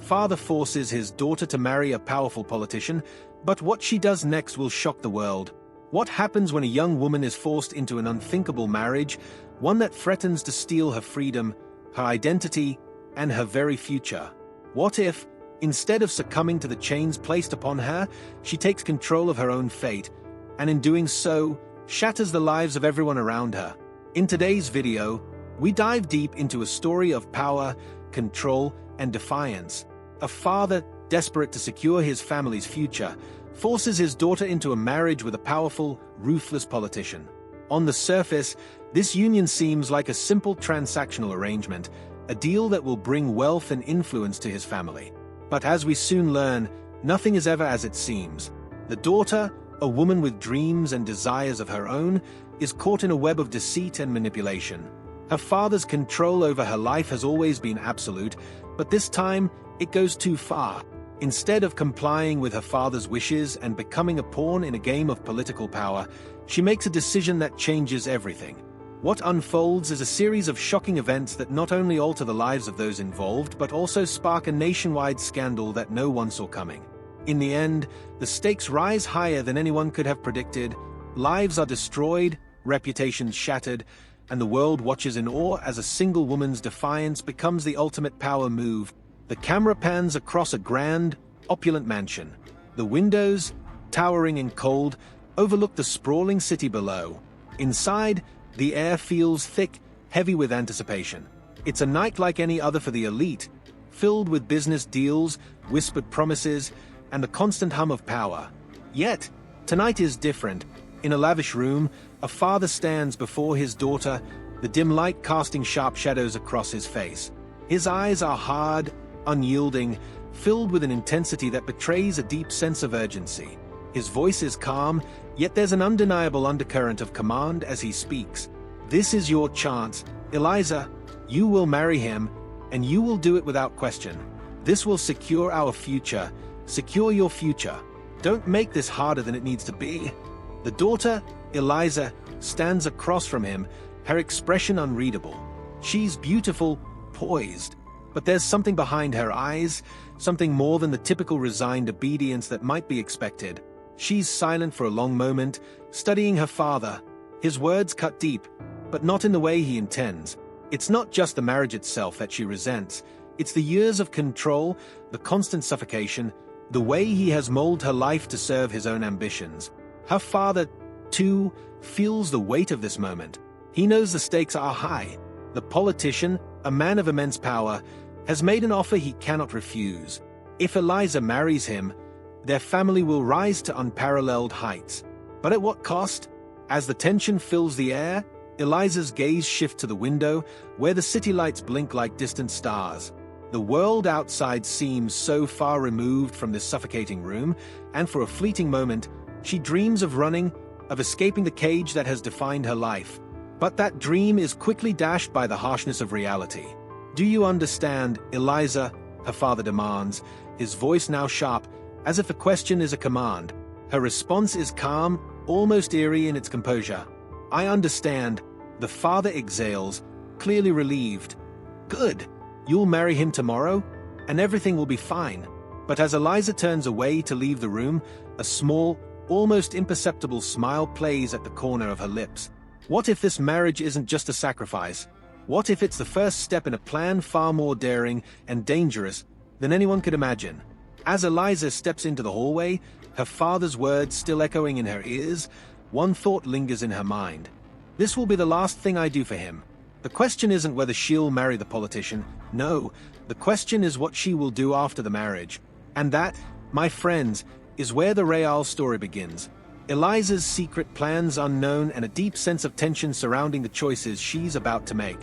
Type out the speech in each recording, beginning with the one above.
father forces his daughter to marry a powerful politician, but what she does next will shock the world. What happens when a young woman is forced into an unthinkable marriage, one that threatens to steal her freedom, her identity, and her very future? What if, instead of succumbing to the chains placed upon her, she takes control of her own fate, and in doing so, shatters the lives of everyone around her? In today's video, we dive deep into a story of power, control, and defiance. A father, desperate to secure his family's future, forces his daughter into a marriage with a powerful, ruthless politician. On the surface, this union seems like a simple transactional arrangement, a deal that will bring wealth and influence to his family. But as we soon learn, nothing is ever as it seems. The daughter, a woman with dreams and desires of her own, is caught in a web of deceit and manipulation. Her father's control over her life has always been absolute, but this time, it goes too far. Instead of complying with her father's wishes and becoming a pawn in a game of political power, she makes a decision that changes everything. What unfolds is a series of shocking events that not only alter the lives of those involved, but also spark a nationwide scandal that no one saw coming. In the end, the stakes rise higher than anyone could have predicted. Lives are destroyed, reputations shattered, and the world watches in awe as a single woman's defiance becomes the ultimate power move. The camera pans across a grand, opulent mansion. The windows, towering and cold, overlook the sprawling city below. Inside, the air feels thick, heavy with anticipation. It's a night like any other for the elite, filled with business deals, whispered promises, and the constant hum of power. Yet, tonight is different. In a lavish room, a father stands before his daughter, the dim light casting sharp shadows across his face. His eyes are hard, unyielding, filled with an intensity that betrays a deep sense of urgency. His voice is calm, yet there's an undeniable undercurrent of command as he speaks. This is your chance, Eliza. You will marry him, and you will do it without question. This will secure our future. Secure your future. Don't make this harder than it needs to be. The daughter, Eliza, stands across from him, her expression unreadable. She's beautiful, poised, but there's something behind her eyes, something more than the typical resigned obedience that might be expected. She's silent for a long moment, studying her father. His words cut deep, but not in the way he intends. It's not just the marriage itself that she resents. It's the years of control, the constant suffocation, the way he has molded her life to serve his own ambitions. Her father, too, feels the weight of this moment. He knows the stakes are high. The politician, a man of immense power, has made an offer he cannot refuse. If Eliza marries him, their family will rise to unparalleled heights. But at what cost? As the tension fills the air, Eliza's gaze shifts to the window, where the city lights blink like distant stars. The world outside seems so far removed from this suffocating room, and for a fleeting moment, she dreams of running, of escaping the cage that has defined her life. But that dream is quickly dashed by the harshness of reality. Do you understand, Eliza? Her father demands, his voice now sharp, as if the question is a command. Her response is calm, almost eerie in its composure. I understand. The father exhales, clearly relieved. Good. You'll marry him tomorrow, and everything will be fine. But as Eliza turns away to leave the room, a small, almost imperceptible smile plays at the corner of her lips. What if this marriage isn't just a sacrifice? What if it's the first step in a plan far more daring and dangerous than anyone could imagine? As Eliza steps into the hallway, her father's words still echoing in her ears, one thought lingers in her mind. This will be the last thing I do for him. The question isn't whether she'll marry the politician. No, the question is what she will do after the marriage. And that, my friends, is where the real story begins. Eliza's secret plans unknown and a deep sense of tension surrounding the choices she's about to make.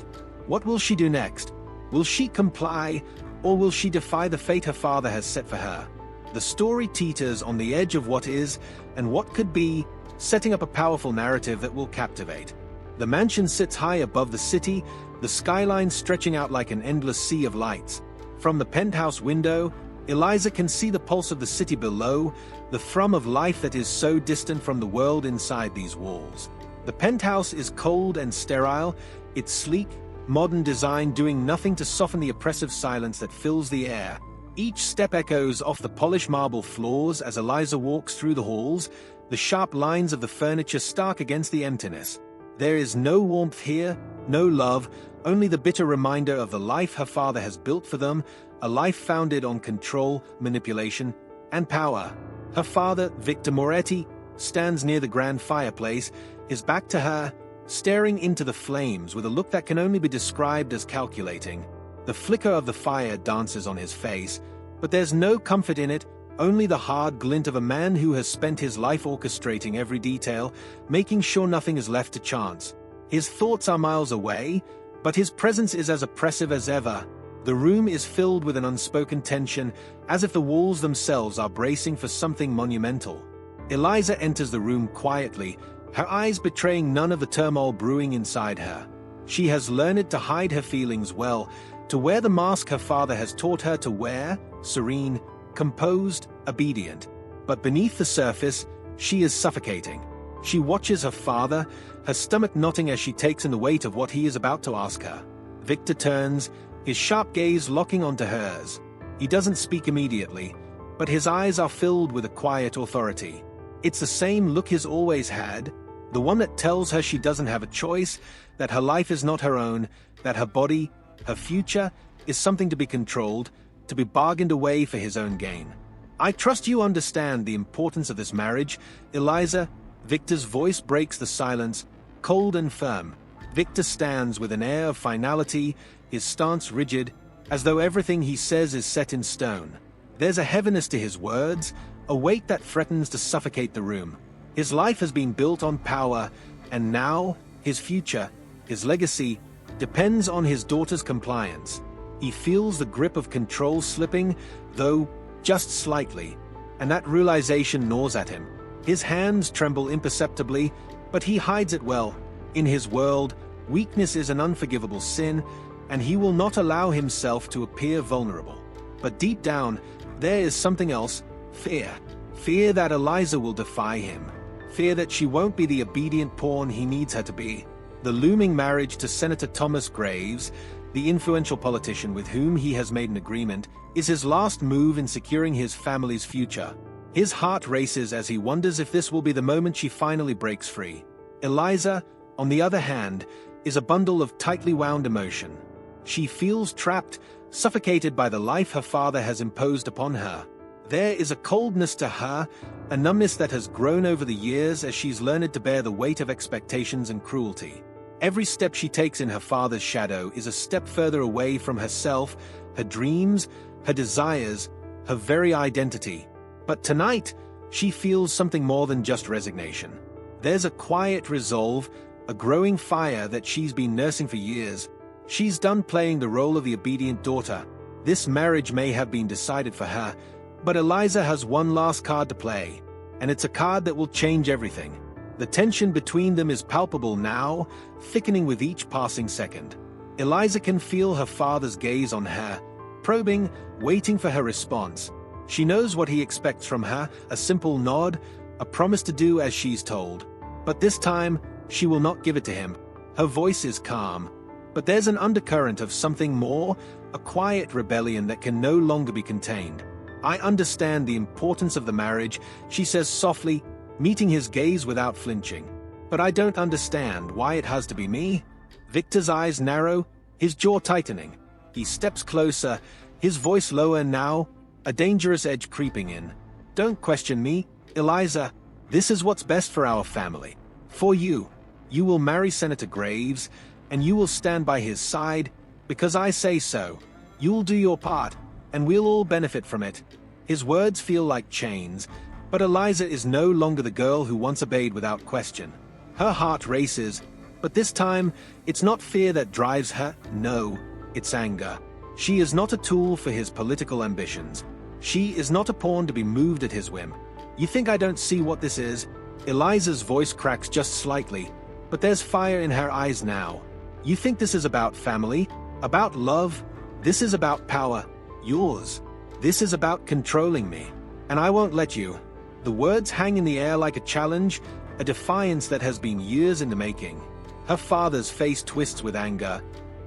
What will she do next? Will she comply, or will she defy the fate her father has set for her? The story teeters on the edge of what is and what could be, setting up a powerful narrative that will captivate. The mansion sits high above the city, the skyline stretching out like an endless sea of lights. From the penthouse window, Eliza can see the pulse of the city below, the thrum of life that is so distant from the world inside these walls. The penthouse is cold and sterile, its sleek, modern design doing nothing to soften the oppressive silence that fills the air. Each step echoes off the polished marble floors as Eliza walks through the halls, the sharp lines of the furniture stark against the emptiness. There is no warmth here, no love, only the bitter reminder of the life her father has built for them, a life founded on control, manipulation, and power. Her father, Victor Moretti, stands near the grand fireplace, his back to her, staring into the flames with a look that can only be described as calculating. The flicker of the fire dances on his face, but there's no comfort in it, only the hard glint of a man who has spent his life orchestrating every detail, making sure nothing is left to chance. His thoughts are miles away, but his presence is as oppressive as ever. The room is filled with an unspoken tension, as if the walls themselves are bracing for something monumental. Eliza enters the room quietly, her eyes betraying none of the turmoil brewing inside her. She has learned to hide her feelings well, to wear the mask her father has taught her to wear, serene, composed, obedient. But beneath the surface, she is suffocating. She watches her father, her stomach knotting as she takes in the weight of what he is about to ask her. Victor turns, his sharp gaze locking onto hers. He doesn't speak immediately, but his eyes are filled with a quiet authority. It's the same look he's always had, the one that tells her she doesn't have a choice, that her life is not her own, that her body, her future, is something to be controlled, to be bargained away for his own gain. I trust you understand the importance of this marriage, Eliza. Victor's voice breaks the silence, cold and firm. Victor stands with an air of finality, his stance rigid, as though everything he says is set in stone. There's a heaviness to his words, a weight that threatens to suffocate the room. His life has been built on power, and now, his future, his legacy, depends on his daughter's compliance. He feels the grip of control slipping, though just slightly, and that realization gnaws at him. His hands tremble imperceptibly, but he hides it well. In his world, weakness is an unforgivable sin, and he will not allow himself to appear vulnerable. But deep down, there is something else, fear. Fear that Eliza will defy him. Fear that she won't be the obedient pawn he needs her to be. The looming marriage to Senator Thomas Graves, the influential politician with whom he has made an agreement, is his last move in securing his family's future. His heart races as he wonders if this will be the moment she finally breaks free. Eliza, on the other hand, is a bundle of tightly wound emotion. She feels trapped, suffocated by the life her father has imposed upon her. There is a coldness to her, a numbness that has grown over the years as she's learned to bear the weight of expectations and cruelty. Every step she takes in her father's shadow is a step further away from herself, her dreams, her desires, her very identity. But tonight, she feels something more than just resignation. There's a quiet resolve, a growing fire that she's been nursing for years. She's done playing the role of the obedient daughter. This marriage may have been decided for her, but Eliza has one last card to play, and it's a card that will change everything. The tension between them is palpable now, thickening with each passing second. Eliza can feel her father's gaze on her, probing, waiting for her response. She knows what he expects from her, a simple nod, a promise to do as she's told. But this time, she will not give it to him. Her voice is calm, but there's an undercurrent of something more, a quiet rebellion that can no longer be contained. I understand the importance of the marriage, she says softly, meeting his gaze without flinching. But I don't understand why it has to be me. Victor's eyes narrow, his jaw tightening. He steps closer, his voice lower now, a dangerous edge creeping in. Don't question me, Eliza. This is what's best for our family. For you. You will marry Senator Graves, and you will stand by his side, because I say so. You'll do your part, and we'll all benefit from it. His words feel like chains, but Eliza is no longer the girl who once obeyed without question. Her heart races, but this time, it's not fear that drives her, no, it's anger. She is not a tool for his political ambitions. She is not a pawn to be moved at his whim. You think I don't see what this is? Eliza's voice cracks just slightly, but there's fire in her eyes now. You think this is about family? About love? This is about power. Yours. This is about controlling me. And I won't let you. The words hang in the air like a challenge, a defiance that has been years in the making. Her father's face twists with anger,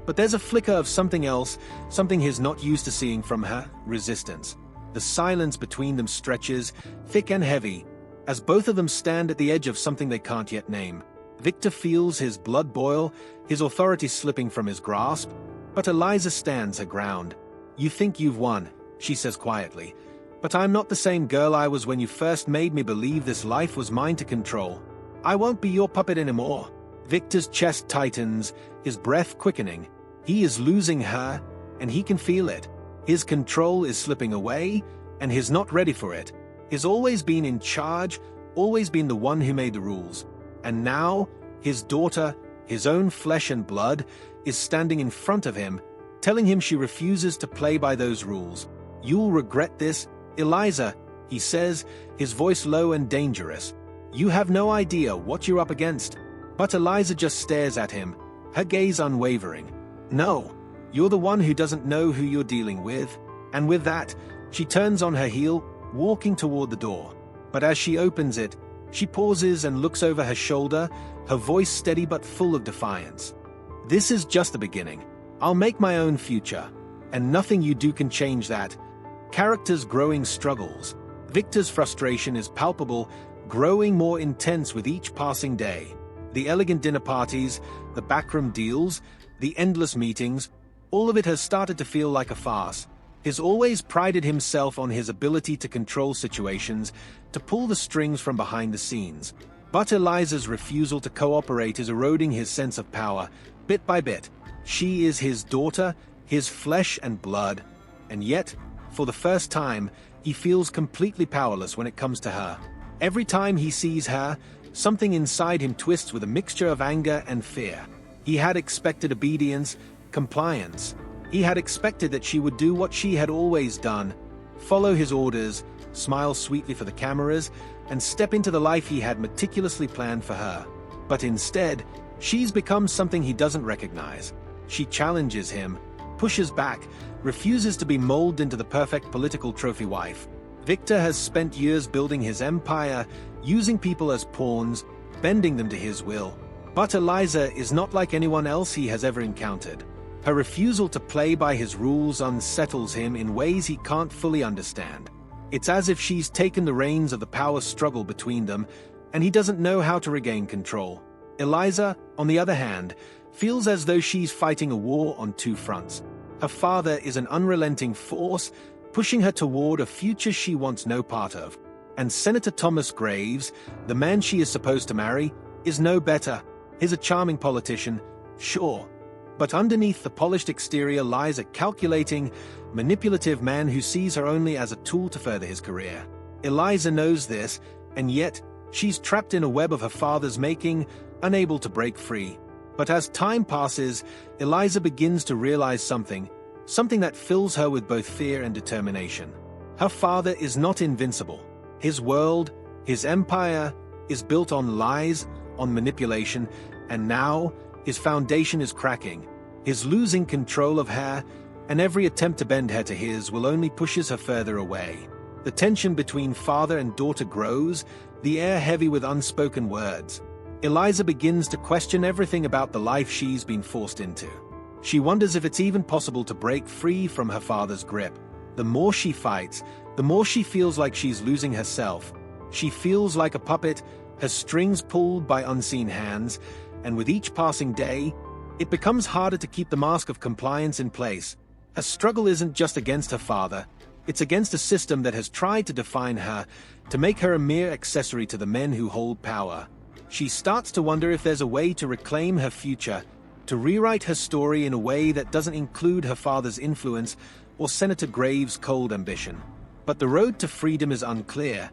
But there's a flicker of something else, something he's not used to seeing from her: resistance. The silence between them stretches, thick and heavy, as both of them stand at the edge of something they can't yet name. Victor feels his blood boil, his authority slipping from his grasp, but Eliza stands her ground. "You think you've won," she says quietly, "but I'm not the same girl I was when you first made me believe this life was mine to control. I won't be your puppet anymore." Victor's chest tightens, his breath quickening. He is losing her, and he can feel it. His control is slipping away, and he's not ready for it. He's always been in charge, always been the one who made the rules. And now, his daughter, his own flesh and blood, is standing in front of him, telling him she refuses to play by those rules. "You'll regret this, Eliza," he says, his voice low and dangerous. "You have no idea what you're up against." But Eliza just stares at him, her gaze unwavering. "No, you're the one who doesn't know who you're dealing with." And with that, she turns on her heel, walking toward the door. But as she opens it, she pauses and looks over her shoulder, her voice steady but full of defiance. "This is just the beginning. I'll make my own future, and nothing you do can change that." Characters' growing struggles. Victor's frustration is palpable, growing more intense with each passing day. The elegant dinner parties, the backroom deals, the endless meetings, all of it has started to feel like a farce. He's always prided himself on his ability to control situations, to pull the strings from behind the scenes. But Eliza's refusal to cooperate is eroding his sense of power, bit by bit. She is his daughter, his flesh and blood, and yet, for the first time, he feels completely powerless when it comes to her. Every time he sees her, something inside him twists with a mixture of anger and fear. He had expected obedience, compliance. He had expected that she would do what she had always done, follow his orders, smile sweetly for the cameras, and step into the life he had meticulously planned for her. But instead, she's become something he doesn't recognize. She challenges him, pushes back, refuses to be molded into the perfect political trophy wife. Victor has spent years building his empire, using people as pawns, bending them to his will. But Eliza is not like anyone else he has ever encountered. Her refusal to play by his rules unsettles him in ways he can't fully understand. It's as if she's taken the reins of the power struggle between them, and he doesn't know how to regain control. Eliza, on the other hand, feels as though she's fighting a war on two fronts. Her father is an unrelenting force, pushing her toward a future she wants no part of. And Senator Thomas Graves, the man she is supposed to marry, is no better. He's a charming politician, sure, but underneath the polished exterior lies a calculating, manipulative man who sees her only as a tool to further his career. Eliza knows this, and yet she's trapped in a web of her father's making, unable to break free. But as time passes, Eliza begins to realize something that fills her with both fear and determination. Her father is not invincible. His world, his empire, is built on lies, on manipulation, and now his foundation is cracking. He's losing control of her, and every attempt to bend her to his will only pushes her further away. The tension between father and daughter grows, the air heavy with unspoken words. Eliza begins to question everything about the life she's been forced into. She wonders if it's even possible to break free from her father's grip. The more she fights, the more she feels like she's losing herself. She feels like a puppet, her strings pulled by unseen hands, and with each passing day, it becomes harder to keep the mask of compliance in place. Her struggle isn't just against her father, it's against a system that has tried to define her, to make her a mere accessory to the men who hold power. She starts to wonder if there's a way to reclaim her future, to rewrite her story in a way that doesn't include her father's influence or Senator Graves' cold ambition. But the road to freedom is unclear,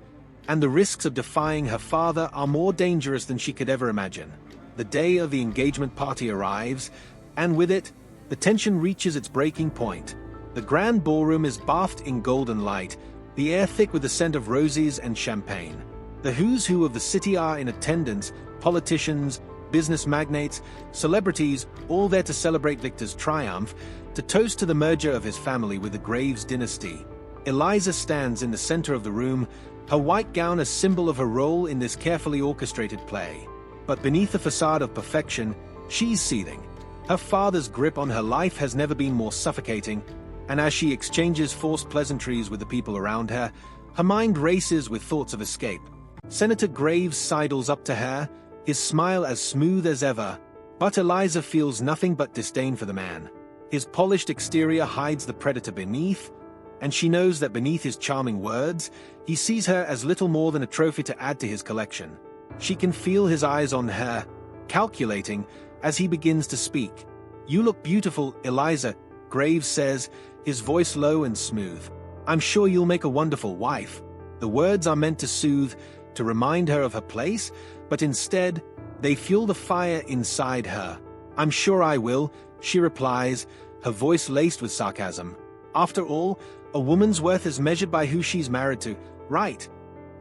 and the risks of defying her father are more dangerous than she could ever imagine. The day of the engagement party arrives, and with it, the tension reaches its breaking point. The grand ballroom is bathed in golden light, the air thick with the scent of roses and champagne. The who's who of the city are in attendance, politicians, business magnates, celebrities, all there to celebrate Victor's triumph, to toast to the merger of his family with the Graves dynasty. Eliza stands in the center of the room, her white gown a symbol of her role in this carefully orchestrated play. But beneath the facade of perfection, she's seething. Her father's grip on her life has never been more suffocating, and as she exchanges forced pleasantries with the people around her, her mind races with thoughts of escape. Senator Graves sidles up to her, his smile as smooth as ever, but Eliza feels nothing but disdain for the man. His polished exterior hides the predator beneath, and she knows that beneath his charming words, he sees her as little more than a trophy to add to his collection. She can feel his eyes on her, calculating, as he begins to speak. "You look beautiful, Eliza," Graves says, his voice low and smooth. "I'm sure you'll make a wonderful wife." The words are meant to soothe, to remind her of her place, but instead, they fuel the fire inside her. "I'm sure I will," she replies, her voice laced with sarcasm. After all, a woman's worth is measured by who she's married to, right?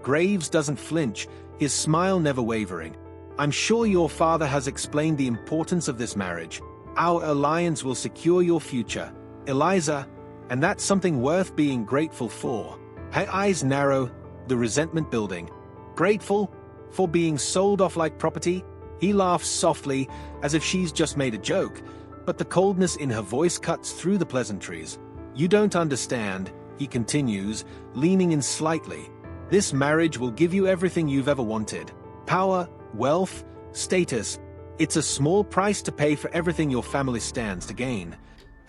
Graves doesn't flinch, his smile never wavering. "I'm sure your father has explained the importance of this marriage. Our alliance will secure your future, Eliza, and that's something worth being grateful for." Her eyes narrow, the resentment building. "Grateful? For being sold off like property?" He laughs softly, as if she's just made a joke, but the coldness in her voice cuts through the pleasantries. "You don't understand," he continues, leaning in slightly. "This marriage will give you everything you've ever wanted. Power, wealth, status. It's a small price to pay for everything your family stands to gain."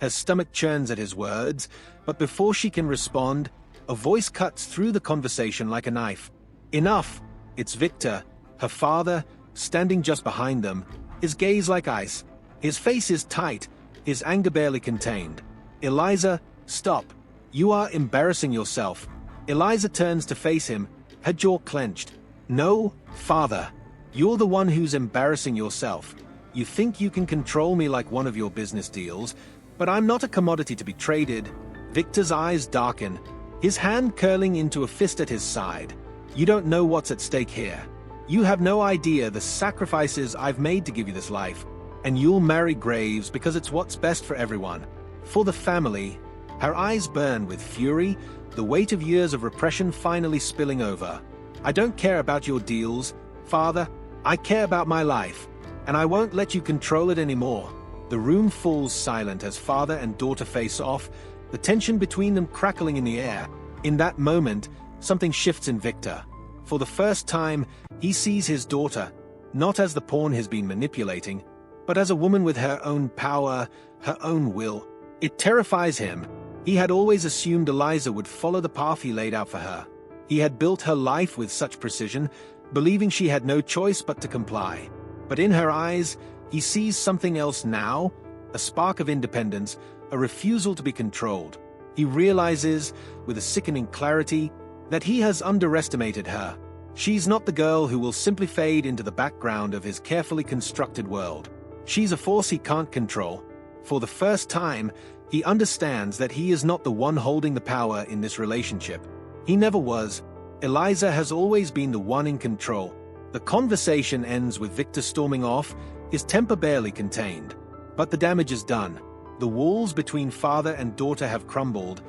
Her stomach churns at his words, but before she can respond, a voice cuts through the conversation like a knife. "Enough!" It's Victor, her father, standing just behind them, his gaze like ice. His face is tight, his anger barely contained. "Eliza, stop. You are embarrassing yourself." Eliza turns to face him, her jaw clenched. "No, father. You're the one who's embarrassing yourself. You think you can control me like one of your business deals, but I'm not a commodity to be traded." Victor's eyes darken, his hand curling into a fist at his side. "You don't know what's at stake here. You have no idea the sacrifices I've made to give you this life, and you'll marry Graves because it's what's best for everyone. For the family." Her eyes burn with fury, the weight of years of repression finally spilling over. "I don't care about your deals, father. I care about my life, and I won't let you control it anymore." The room falls silent as father and daughter face off, the tension between them crackling in the air. In that moment, something shifts in Victor. For the first time, he sees his daughter, not as the pawn he's been manipulating, but as a woman with her own power, her own will. It terrifies him. He had always assumed Eliza would follow the path he laid out for her. He had built her life with such precision, believing she had no choice but to comply. But in her eyes, he sees something else now, a spark of independence, a refusal to be controlled. He realizes, with a sickening clarity, that he has underestimated her. She's not the girl who will simply fade into the background of his carefully constructed world. She's a force he can't control. For the first time, he understands that he is not the one holding the power in this relationship. He never was. Eliza has always been the one in control. The conversation ends with Victor storming off, his temper barely contained. But the damage is done. The walls between father and daughter have crumbled,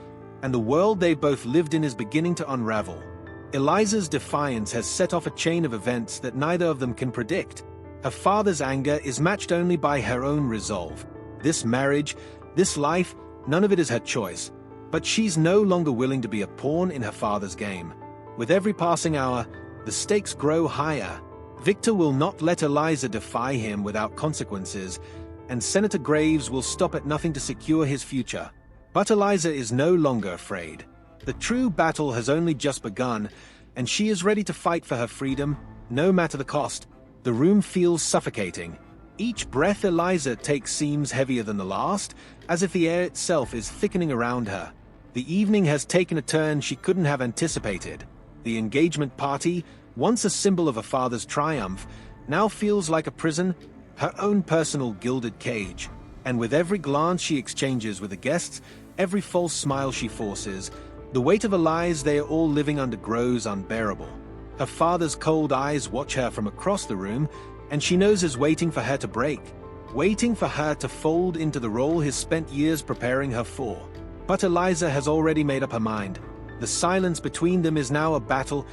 and the world they both lived in is beginning to unravel. Eliza's defiance has set off a chain of events that neither of them can predict. Her father's anger is matched only by her own resolve. This marriage, this life, none of it is her choice. But she's no longer willing to be a pawn in her father's game. With every passing hour, the stakes grow higher. Victor will not let Eliza defy him without consequences, and Senator Graves will stop at nothing to secure his future. But Eliza is no longer afraid. The true battle has only just begun, and she is ready to fight for her freedom, no matter the cost. The room feels suffocating. Each breath Eliza takes seems heavier than the last, as if the air itself is thickening around her. The evening has taken a turn she couldn't have anticipated. The engagement party, once a symbol of a father's triumph, now feels like a prison, her own personal gilded cage. And with every glance she exchanges with the guests, every false smile she forces, the weight of the lies they are all living under grows unbearable. Her father's cold eyes watch her from across the room, and she knows is waiting for her to break, waiting for her to fold into the role he's spent years preparing her for. But Eliza has already made up her mind. The silence between them is now a battle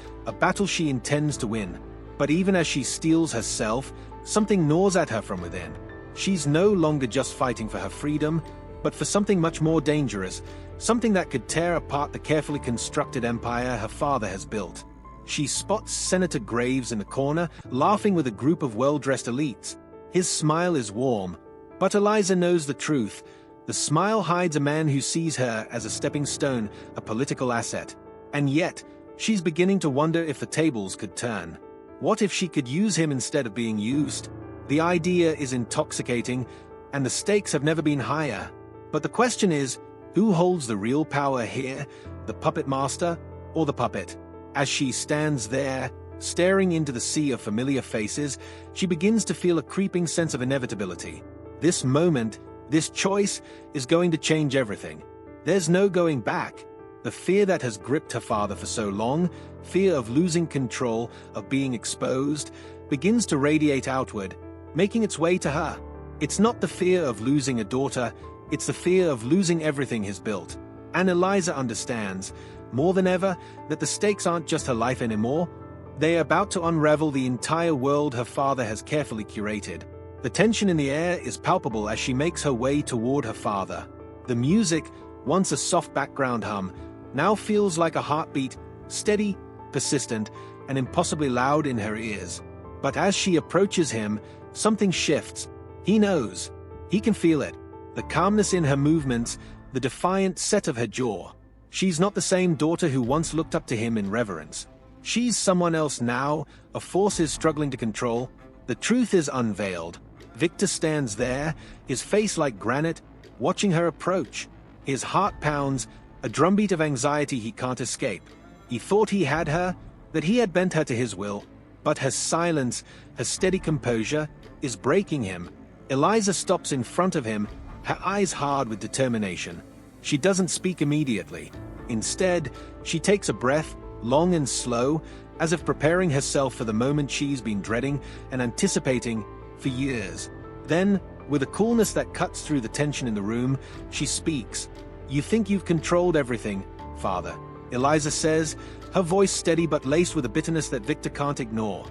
she intends to win. But even as she steels herself, something gnaws at her from within. She's no longer just fighting for her freedom, but for something much more dangerous, something that could tear apart the carefully constructed empire her father has built. She spots Senator Graves in the corner, laughing with a group of well-dressed elites. His smile is warm, but Eliza knows the truth. The smile hides a man who sees her as a stepping stone, a political asset. And yet, she's beginning to wonder if the tables could turn. What if she could use him instead of being used? The idea is intoxicating, and the stakes have never been higher. But the question is, who holds the real power here, the puppet master or the puppet? As she stands there, staring into the sea of familiar faces, she begins to feel a creeping sense of inevitability. This moment, this choice, is going to change everything. There's no going back. The fear that has gripped her father for so long, fear of losing control, of being exposed, begins to radiate outward, making its way to her. It's not the fear of losing a daughter, it's the fear of losing everything he's built. And Eliza understands, more than ever, that the stakes aren't just her life anymore. They are about to unravel the entire world her father has carefully curated. The tension in the air is palpable as she makes her way toward her father. The music, once a soft background hum, now feels like a heartbeat, steady, persistent, and impossibly loud in her ears. But as she approaches him, something shifts. He knows. He can feel it. The calmness in her movements, the defiant set of her jaw. She's not the same daughter who once looked up to him in reverence. She's someone else now, a force he's struggling to control. The truth is unveiled. Victor stands there, his face like granite, watching her approach. His heart pounds, a drumbeat of anxiety he can't escape. He thought he had her, that he had bent her to his will, but her silence, her steady composure, is breaking him. Eliza stops in front of him, her eyes hard with determination. She doesn't speak immediately. Instead, she takes a breath, long and slow, as if preparing herself for the moment she's been dreading and anticipating for years. Then, with a coolness that cuts through the tension in the room, she speaks. "You think you've controlled everything, Father," Eliza says, her voice steady but laced with a bitterness that Victor can't ignore.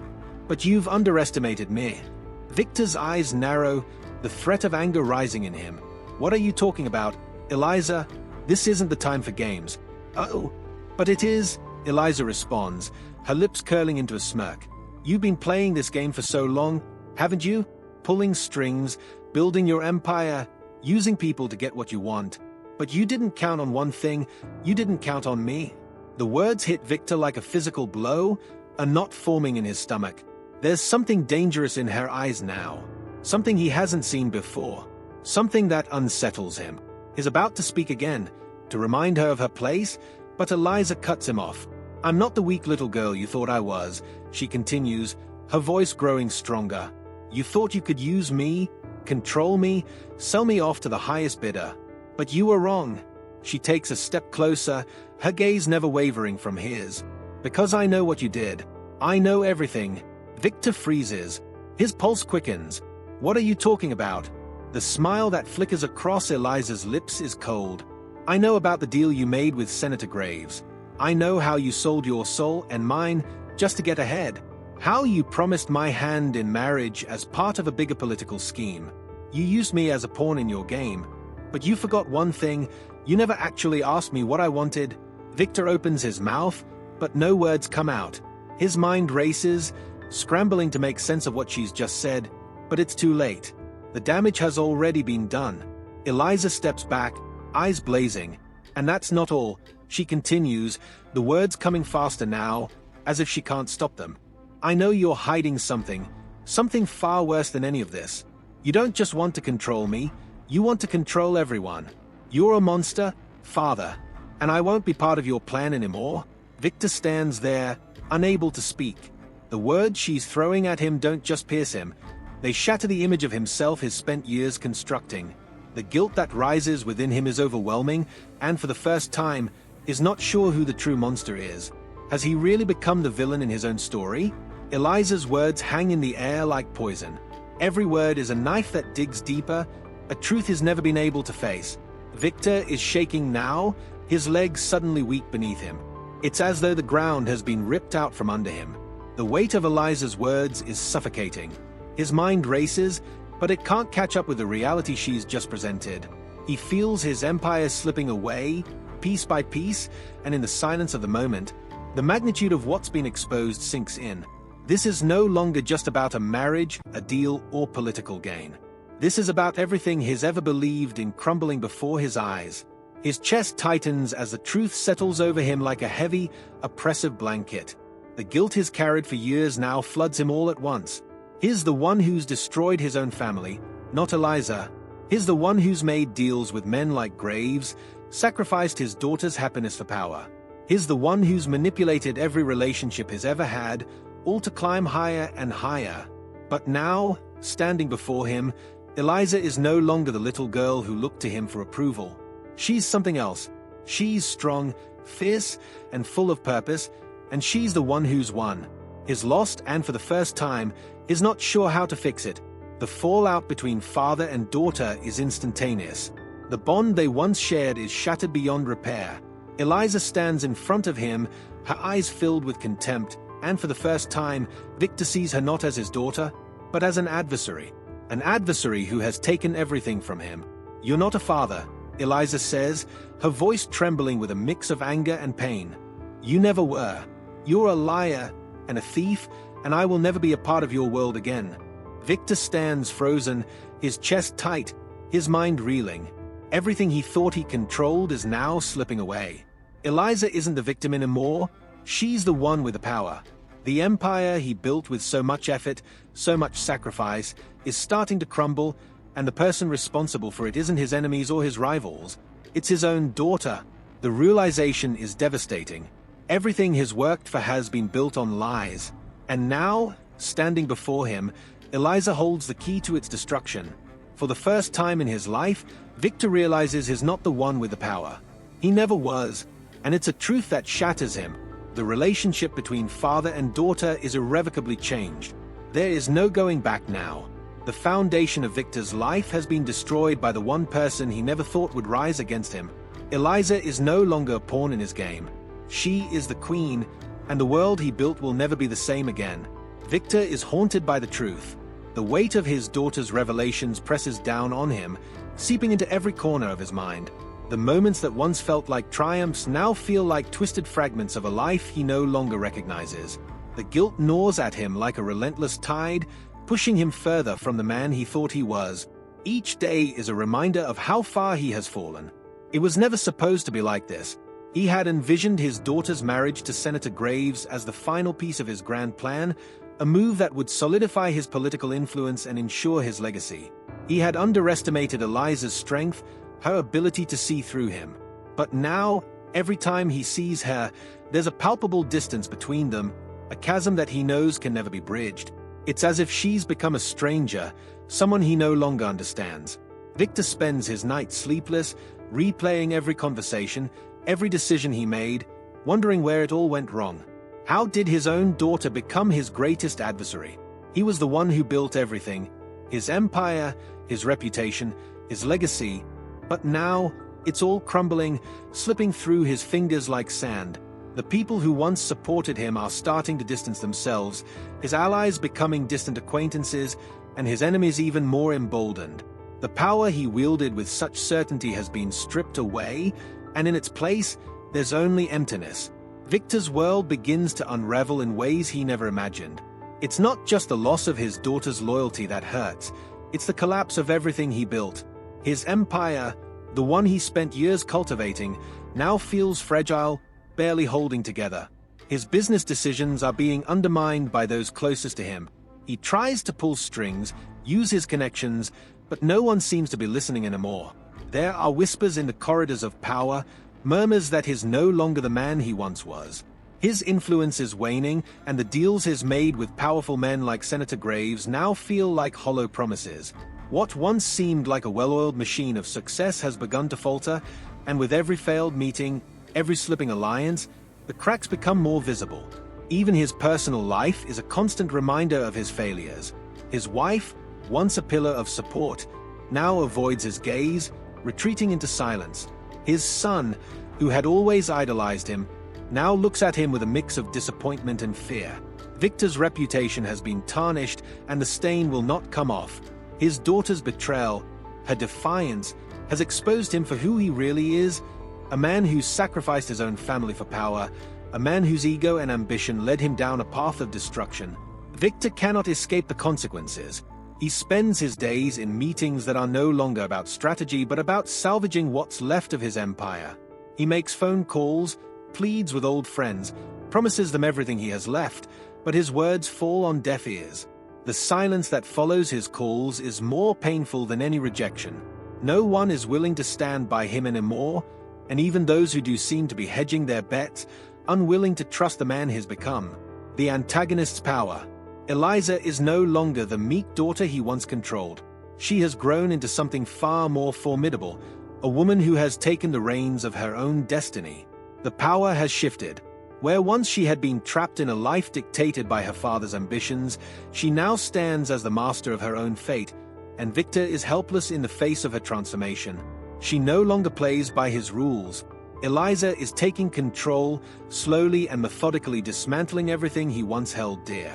"But you've underestimated me." Victor's eyes narrow, the threat of anger rising in him. "What are you talking about, Eliza? This isn't the time for games." "Oh, but it is," Eliza responds, her lips curling into a smirk. "You've been playing this game for so long, haven't you? Pulling strings, building your empire, using people to get what you want. But you didn't count on one thing, you didn't count on me." The words hit Victor like a physical blow, a knot forming in his stomach. There's something dangerous in her eyes now, something he hasn't seen before, something that unsettles him. He's about to speak again, to remind her of her place, but Eliza cuts him off. "I'm not the weak little girl you thought I was," she continues, her voice growing stronger. "You thought you could use me, control me, sell me off to the highest bidder. But you were wrong." She takes a step closer, her gaze never wavering from his. "Because I know what you did. I know everything." Victor freezes. His pulse quickens. "What are you talking about?" The smile that flickers across Eliza's lips is cold. "I know about the deal you made with Senator Graves. I know how you sold your soul and mine just to get ahead. How you promised my hand in marriage as part of a bigger political scheme. You used me as a pawn in your game. But you forgot one thing, you never actually asked me what I wanted." Victor opens his mouth, but no words come out. His mind races, scrambling to make sense of what she's just said, but it's too late. The damage has already been done. Eliza steps back, eyes blazing. And that's not all. She continues, the words coming faster now, as if she can't stop them. "I know you're hiding something, something far worse than any of this. You don't just want to control me, you want to control everyone. You're a monster, Father, and I won't be part of your plan anymore." Victor stands there, unable to speak. The words she's throwing at him don't just pierce him, they shatter the image of himself he's spent years constructing. The guilt that rises within him is overwhelming, and for the first time, is not sure who the true monster is. Has he really become the villain in his own story? Eliza's words hang in the air like poison. Every word is a knife that digs deeper, a truth he's never been able to face. Victor is shaking now, his legs suddenly weak beneath him. It's as though the ground has been ripped out from under him. The weight of Eliza's words is suffocating. His mind races, but it can't catch up with the reality she's just presented. He feels his empire slipping away, piece by piece, and in the silence of the moment, the magnitude of what's been exposed sinks in. This is no longer just about a marriage, a deal, or political gain. This is about everything he's ever believed in crumbling before his eyes. His chest tightens as the truth settles over him like a heavy, oppressive blanket. The guilt he's carried for years now floods him all at once. He's the one who's destroyed his own family, not Eliza. He's the one who's made deals with men like Graves, sacrificed his daughter's happiness for power. He's the one who's manipulated every relationship he's ever had, all to climb higher and higher. But now, standing before him, Eliza is no longer the little girl who looked to him for approval. She's something else. She's strong, fierce, and full of purpose, and she's the one who's won. Is lost, and for the first time, is not sure how to fix it. The fallout between father and daughter is instantaneous. The bond they once shared is shattered beyond repair. Eliza stands in front of him, her eyes filled with contempt, and for the first time, Victor sees her not as his daughter, but as an adversary who has taken everything from him. "You're not a father," Eliza says, her voice trembling with a mix of anger and pain. "You never were. You're a liar and a thief, and I will never be a part of your world again." Victor stands frozen, his chest tight, his mind reeling. Everything he thought he controlled is now slipping away. Eliza isn't the victim anymore. She's the one with the power. The empire he built with so much effort, so much sacrifice, is starting to crumble, and the person responsible for it isn't his enemies or his rivals. It's his own daughter. The realization is devastating. Everything he's worked for has been built on lies. And now, standing before him, Eliza holds the key to its destruction. For the first time in his life, Victor realizes he's not the one with the power. He never was, and it's a truth that shatters him. The relationship between father and daughter is irrevocably changed. There is no going back now. The foundation of Victor's life has been destroyed by the one person he never thought would rise against him. Eliza is no longer a pawn in his game. She is the queen, and the world he built will never be the same again. Victor is haunted by the truth. The weight of his daughter's revelations presses down on him, seeping into every corner of his mind. The moments that once felt like triumphs now feel like twisted fragments of a life he no longer recognizes. The guilt gnaws at him like a relentless tide, pushing him further from the man he thought he was. Each day is a reminder of how far he has fallen. It was never supposed to be like this. He had envisioned his daughter's marriage to Senator Graves as the final piece of his grand plan, a move that would solidify his political influence and ensure his legacy. He had underestimated Eliza's strength, her ability to see through him. But now, every time he sees her, there's a palpable distance between them, a chasm that he knows can never be bridged. It's as if she's become a stranger, someone he no longer understands. Victor spends his nights sleepless, replaying every conversation, every decision he made, wondering where it all went wrong. How did his own daughter become his greatest adversary? He was the one who built everything, his empire, his reputation, his legacy. But now, it's all crumbling, slipping through his fingers like sand. The people who once supported him are starting to distance themselves, his allies becoming distant acquaintances, and his enemies even more emboldened. The power he wielded with such certainty has been stripped away, and in its place, there's only emptiness. Victor's world begins to unravel in ways he never imagined. It's not just the loss of his daughter's loyalty that hurts, it's the collapse of everything he built. His empire, the one he spent years cultivating, now feels fragile, barely holding together. His business decisions are being undermined by those closest to him. He tries to pull strings, use his connections, but no one seems to be listening anymore. There are whispers in the corridors of power, murmurs that he's no longer the man he once was. His influence is waning, and the deals he's made with powerful men like Senator Graves now feel like hollow promises. What once seemed like a well-oiled machine of success has begun to falter, and with every failed meeting, every slipping alliance, the cracks become more visible. Even his personal life is a constant reminder of his failures. His wife, once a pillar of support, now avoids his gaze, retreating into silence. His son, who had always idolized him, now looks at him with a mix of disappointment and fear. Victor's reputation has been tarnished, and the stain will not come off. His daughter's betrayal, her defiance, has exposed him for who he really is, a man who sacrificed his own family for power, a man whose ego and ambition led him down a path of destruction. Victor cannot escape the consequences. He spends his days in meetings that are no longer about strategy but about salvaging what's left of his empire. He makes phone calls, pleads with old friends, promises them everything he has left, but his words fall on deaf ears. The silence that follows his calls is more painful than any rejection. No one is willing to stand by him anymore, and even those who do seem to be hedging their bets, unwilling to trust the man he's become. The antagonist's power. Eliza is no longer the meek daughter he once controlled. She has grown into something far more formidable, a woman who has taken the reins of her own destiny. The power has shifted. Where once she had been trapped in a life dictated by her father's ambitions, she now stands as the master of her own fate, and Victor is helpless in the face of her transformation. She no longer plays by his rules. Eliza is taking control, slowly and methodically dismantling everything he once held dear.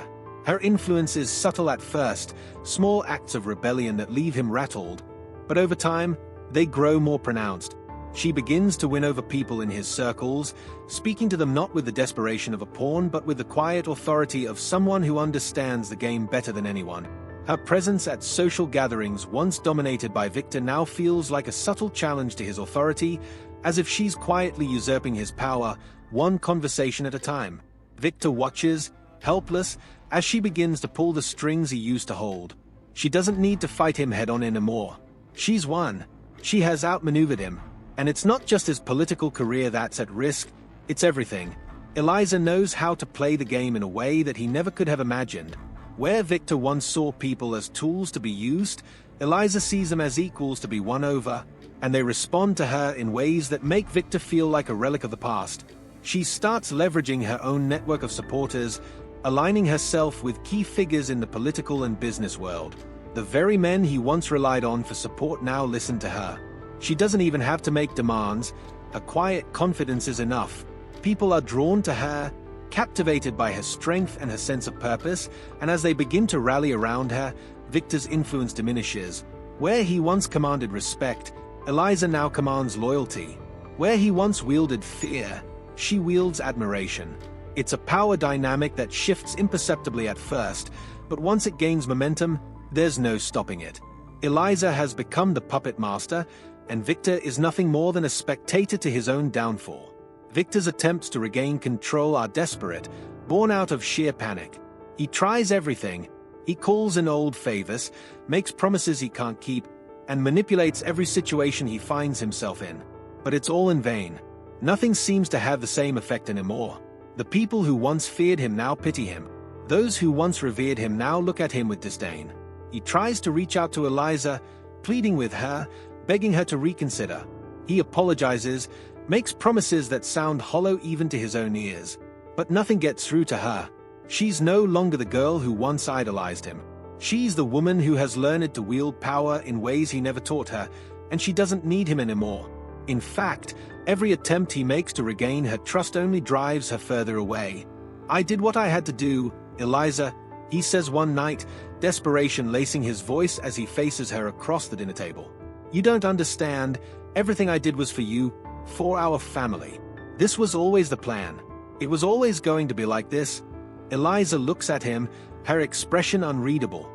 Her influence is subtle at first, small acts of rebellion that leave him rattled, but over time, they grow more pronounced. She begins to win over people in his circles, speaking to them not with the desperation of a pawn but with the quiet authority of someone who understands the game better than anyone. Her presence at social gatherings once dominated by Victor now feels like a subtle challenge to his authority, as if she's quietly usurping his power, one conversation at a time. Victor watches, helpless, as she begins to pull the strings he used to hold. She doesn't need to fight him head-on anymore. She's won. She has outmaneuvered him. And it's not just his political career that's at risk, it's everything. Eliza knows how to play the game in a way that he never could have imagined. Where Victor once saw people as tools to be used, Eliza sees them as equals to be won over, and they respond to her in ways that make Victor feel like a relic of the past. She starts leveraging her own network of supporters, aligning herself with key figures in the political and business world. The very men he once relied on for support now listen to her. She doesn't even have to make demands. Her quiet confidence is enough. People are drawn to her, captivated by her strength and her sense of purpose, and as they begin to rally around her, Victor's influence diminishes. Where he once commanded respect, Eliza now commands loyalty. Where he once wielded fear, she wields admiration. It's a power dynamic that shifts imperceptibly at first, but once it gains momentum, there's no stopping it. Eliza has become the puppet master, and Victor is nothing more than a spectator to his own downfall. Victor's attempts to regain control are desperate, born out of sheer panic. He tries everything. He calls in old favors, makes promises he can't keep, and manipulates every situation he finds himself in. But it's all in vain. Nothing seems to have the same effect anymore. The people who once feared him now pity him. Those who once revered him now look at him with disdain. He tries to reach out to Eliza, pleading with her, begging her to reconsider. He apologizes, makes promises that sound hollow even to his own ears. But nothing gets through to her. She's no longer the girl who once idolized him. She's the woman who has learned to wield power in ways he never taught her, and she doesn't need him anymore. In fact, every attempt he makes to regain her trust only drives her further away. "I did what I had to do, Eliza," he says one night, desperation lacing his voice as he faces her across the dinner table. "You don't understand. Everything I did was for you, for our family. This was always the plan. It was always going to be like this." Eliza looks at him, her expression unreadable.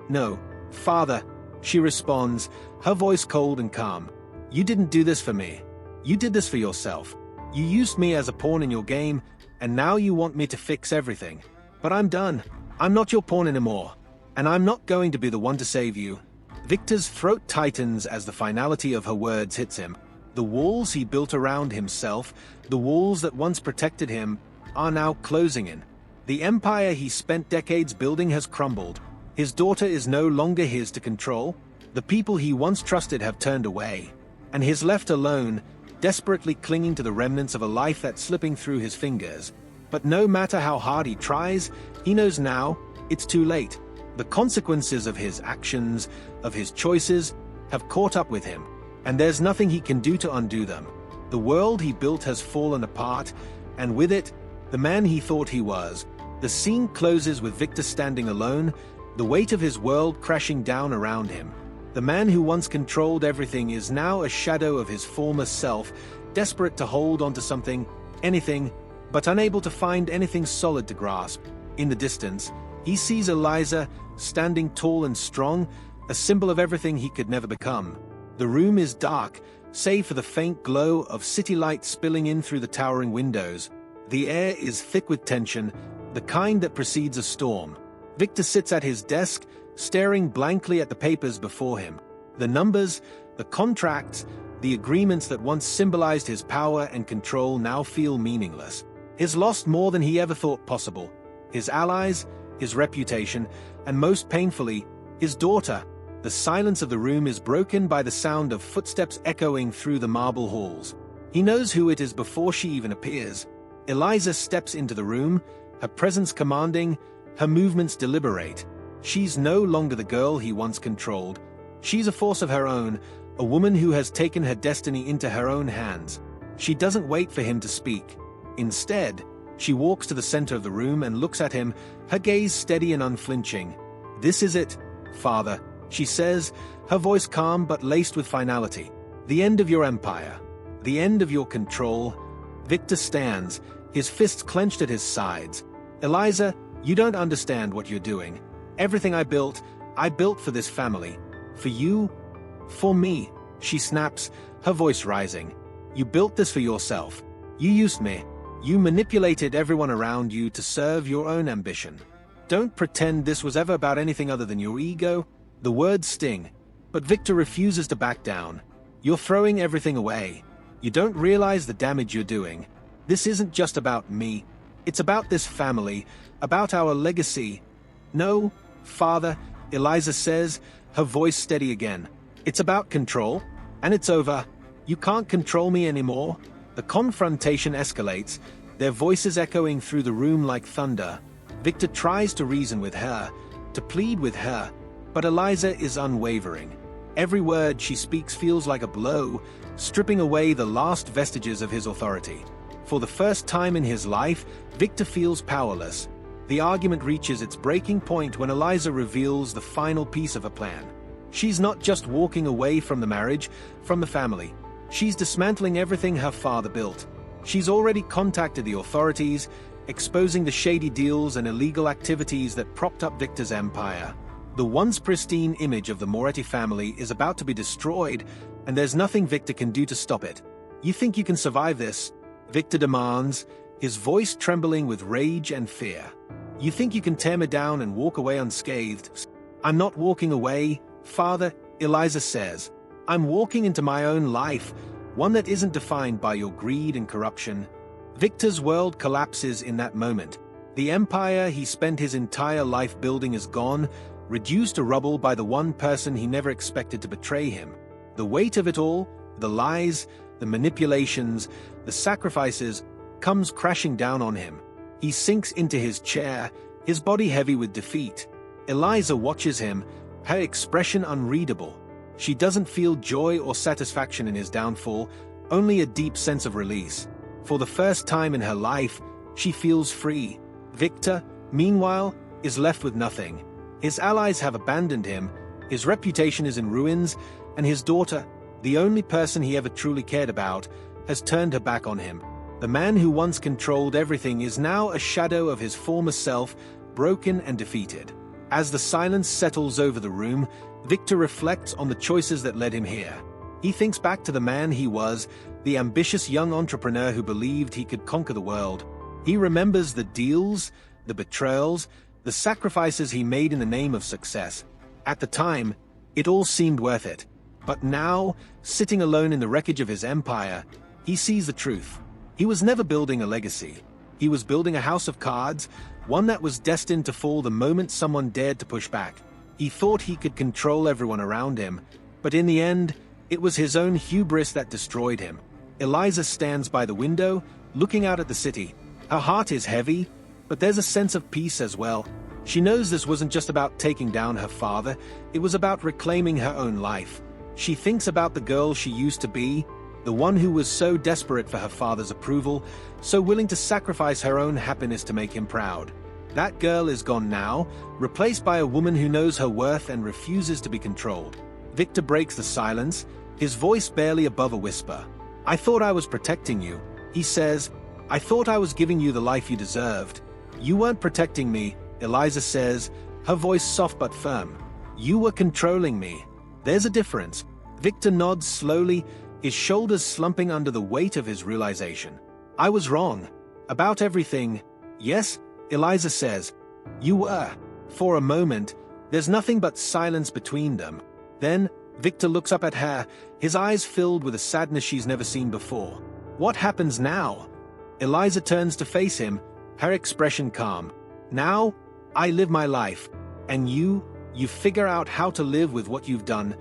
"No, Father," she responds, her voice cold and calm. "You didn't do this for me. You did this for yourself. You used me as a pawn in your game, and now you want me to fix everything. But I'm done. I'm not your pawn anymore. And I'm not going to be the one to save you." Victor's throat tightens as the finality of her words hits him. The walls he built around himself, the walls that once protected him, are now closing in. The empire he spent decades building has crumbled. His daughter is no longer his to control. The people he once trusted have turned away. And he's left alone, desperately clinging to the remnants of a life that's slipping through his fingers. But no matter how hard he tries, he knows now, it's too late. The consequences of his actions, of his choices, have caught up with him, and there's nothing he can do to undo them. The world he built has fallen apart, and with it, the man he thought he was. The scene closes with Victor standing alone, the weight of his world crashing down around him. The man who once controlled everything is now a shadow of his former self, desperate to hold onto something, anything, but unable to find anything solid to grasp. In the distance, he sees Eliza, standing tall and strong, a symbol of everything he could never become. The room is dark, save for the faint glow of city lights spilling in through the towering windows. The air is thick with tension, the kind that precedes a storm. Victor sits at his desk, staring blankly at the papers before him. The numbers, the contracts, the agreements that once symbolized his power and control now feel meaningless. He's lost more than he ever thought possible. His allies, his reputation, and most painfully, his daughter. The silence of the room is broken by the sound of footsteps echoing through the marble halls. He knows who it is before she even appears. Eliza steps into the room, her presence commanding, her movements deliberate. She's no longer the girl he once controlled. She's a force of her own, a woman who has taken her destiny into her own hands. She doesn't wait for him to speak. Instead, she walks to the center of the room and looks at him, her gaze steady and unflinching. "This is it, Father," she says, her voice calm but laced with finality. "The end of your empire. The end of your control." Victor stands, his fists clenched at his sides. "Eliza, you don't understand what you're doing. Everything I built for this family. For you, for me," she snaps, her voice rising. "You built this for yourself. You used me. You manipulated everyone around you to serve your own ambition. Don't pretend this was ever about anything other than your ego." The words sting, but Victor refuses to back down. "You're throwing everything away. You don't realize the damage you're doing. This isn't just about me. It's about this family, about our legacy." "No, Father," Eliza says, her voice steady again. "It's about control, and it's over. You can't control me anymore." The confrontation escalates, their voices echoing through the room like thunder. Victor tries to reason with her, to plead with her, but Eliza is unwavering. Every word she speaks feels like a blow, stripping away the last vestiges of his authority. For the first time in his life, Victor feels powerless. The argument reaches its breaking point when Eliza reveals the final piece of her plan. She's not just walking away from the marriage, from the family. She's dismantling everything her father built. She's already contacted the authorities, exposing the shady deals and illegal activities that propped up Victor's empire. The once pristine image of the Moretti family is about to be destroyed, and there's nothing Victor can do to stop it. "You think you can survive this?" Victor demands, his voice trembling with rage and fear. "You think you can tear me down and walk away unscathed?" "I'm not walking away, Father," Eliza says. "I'm walking into my own life, one that isn't defined by your greed and corruption." Victor's world collapses in that moment. The empire he spent his entire life building is gone, reduced to rubble by the one person he never expected to betray him. The weight of it all, the lies, the manipulations, the sacrifices, comes crashing down on him. He sinks into his chair, his body heavy with defeat. Eliza watches him, her expression unreadable. She doesn't feel joy or satisfaction in his downfall, only a deep sense of release. For the first time in her life, she feels free. Victor, meanwhile, is left with nothing. His allies have abandoned him, his reputation is in ruins, and his daughter, the only person he ever truly cared about, has turned her back on him. The man who once controlled everything is now a shadow of his former self, broken and defeated. As the silence settles over the room, Victor reflects on the choices that led him here. He thinks back to the man he was, the ambitious young entrepreneur who believed he could conquer the world. He remembers the deals, the betrayals, the sacrifices he made in the name of success. At the time, it all seemed worth it. But now, sitting alone in the wreckage of his empire, he sees the truth. He was never building a legacy. He was building a house of cards, one that was destined to fall the moment someone dared to push back. He thought he could control everyone around him, but in the end, it was his own hubris that destroyed him. Eliza stands by the window, looking out at the city. Her heart is heavy, but there's a sense of peace as well. She knows this wasn't just about taking down her father, it was about reclaiming her own life. She thinks about the girl she used to be, the one who was so desperate for her father's approval, so willing to sacrifice her own happiness to make him proud. That girl is gone now, replaced by a woman who knows her worth and refuses to be controlled. Victor breaks the silence, his voice barely above a whisper. I thought I was protecting you, he says. I thought I was giving you the life you deserved. You weren't protecting me, Eliza says, her voice soft but firm. You were controlling me. There's a difference. Victor nods slowly, his shoulders slumping under the weight of his realization. I was wrong. About everything. Yes, Eliza says. You were. For a moment, there's nothing but silence between them. Then, Victor looks up at her, his eyes filled with a sadness she's never seen before. What happens now? Eliza turns to face him, her expression calm. Now, I live my life. And you figure out how to live with what you've done.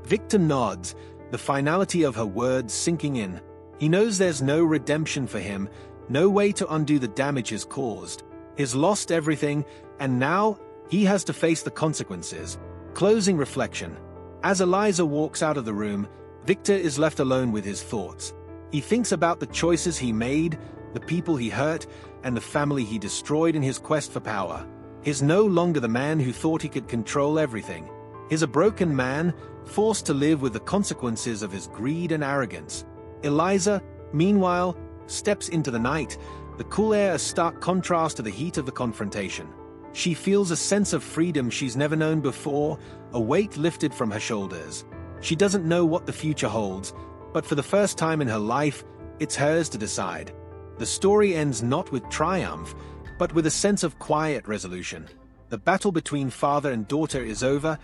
Victor nods, the finality of her words sinking in. He knows there's no redemption for him, no way to undo the damage he's caused. He's lost everything, and now he has to face the consequences. Closing reflection. As Eliza walks out of the room, Victor is left alone with his thoughts. He thinks about the choices he made, the people he hurt, and the family he destroyed in his quest for power. He's no longer the man who thought he could control everything. He's a broken man, forced to live with the consequences of his greed and arrogance. Eliza, meanwhile, steps into the night, the cool air a stark contrast to the heat of the confrontation. She feels a sense of freedom she's never known before, a weight lifted from her shoulders. She doesn't know what the future holds, but for the first time in her life, it's hers to decide. The story ends not with triumph, but with a sense of quiet resolution. The battle between father and daughter is over,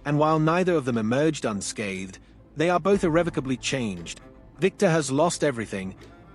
and while neither of them emerged unscathed, they are both irrevocably changed. Victor has lost everything,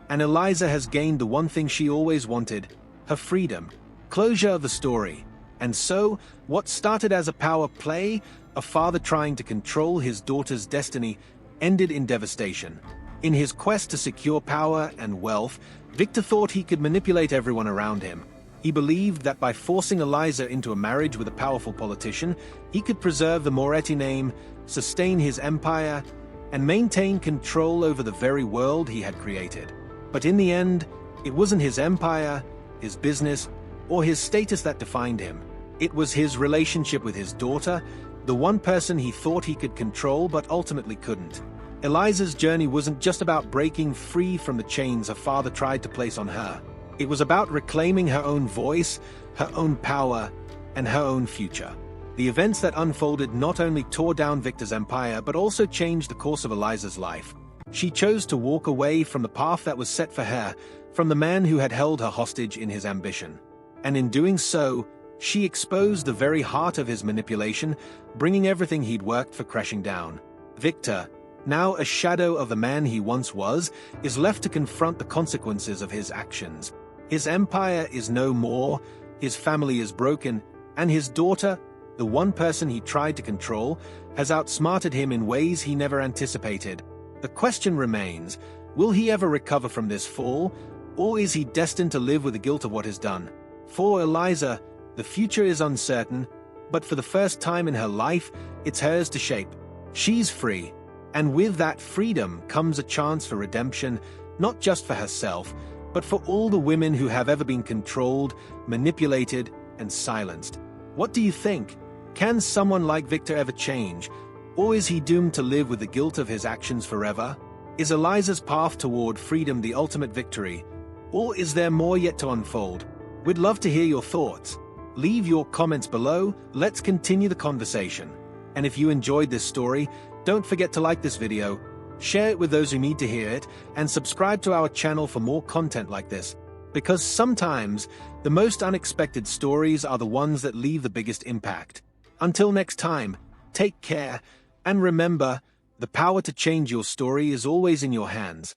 and Eliza has gained the one thing she always wanted, her freedom. Closure of the story. And so, what started as a power play, a father trying to control his daughter's destiny, ended in devastation. In his quest to secure power and wealth, Victor thought he could manipulate everyone around him. He believed that by forcing Eliza into a marriage with a powerful politician, he could preserve the Moretti name, sustain his empire, and maintain control over the very world he had created. But in the end, it wasn't his empire, his business, or his status that defined him. It was his relationship with his daughter, the one person he thought he could control but ultimately couldn't. Eliza's journey wasn't just about breaking free from the chains her father tried to place on her. It was about reclaiming her own voice, her own power, and her own future. The events that unfolded not only tore down Victor's empire, but also changed the course of Eliza's life. She chose to walk away from the path that was set for her, from the man who had held her hostage in his ambition. And in doing so, she exposed the very heart of his manipulation, bringing everything he'd worked for crashing down. Victor, now a shadow of the man he once was, is left to confront the consequences of his actions. His empire is no more, his family is broken, and his daughter, the one person he tried to control, has outsmarted him in ways he never anticipated. The question remains, will he ever recover from this fall, or is he destined to live with the guilt of what he's done? For Eliza, the future is uncertain, but for the first time in her life, it's hers to shape. She's free, and with that freedom comes a chance for redemption, not just for herself, but for all the women who have ever been controlled, manipulated, and silenced. What do you think? Can someone like Victor ever change, or is he doomed to live with the guilt of his actions forever? Is Eliza's path toward freedom the ultimate victory, or is there more yet to unfold? We'd love to hear your thoughts. Leave your comments below, let's continue the conversation. And if you enjoyed this story, don't forget to like this video, share it with those who need to hear it, and subscribe to our channel for more content like this. Because sometimes, the most unexpected stories are the ones that leave the biggest impact. Until next time, take care, and remember, the power to change your story is always in your hands.